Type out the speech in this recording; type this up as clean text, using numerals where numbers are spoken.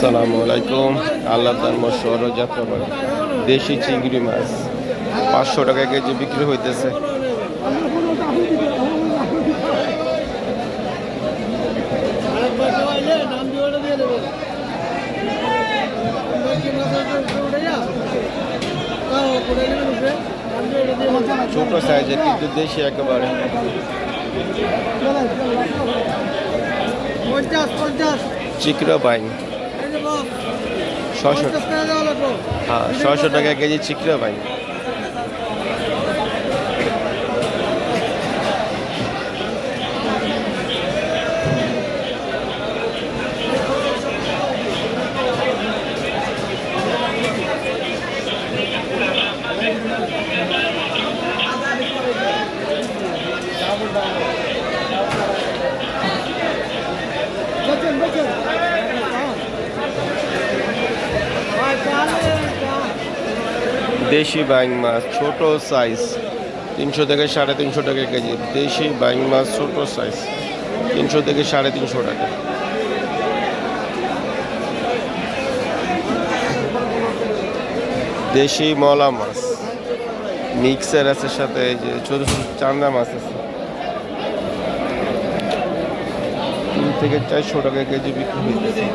আসসালামু আলাইকুম। আল্লাহ তার মশর যাত্রাবাড়ি দেশি চিংড়ি মাছ 500 টাকা কেজি বিক্রি হইতেছে। ছোট সাইজের কিন্তু দেশি একেবারে। চিকরা বাইন 600, হ্যাঁ 600 টাকা কেজি চিকরা বাইন। দেশি বাইং মাছ ছোট সাইজ 300 থেকে 350 টাকা কেজি। দেশি বাইং মাছ ছোট সাইজ 300 থেকে 350 টাকা। দেশি মলা মাছ মিক্সার আছে, সাথে এই যে ছোট ছোট চান্দা মাছ আছে, 3 থেকে 400 টাকা কেজি বিক্রি হইতেছে।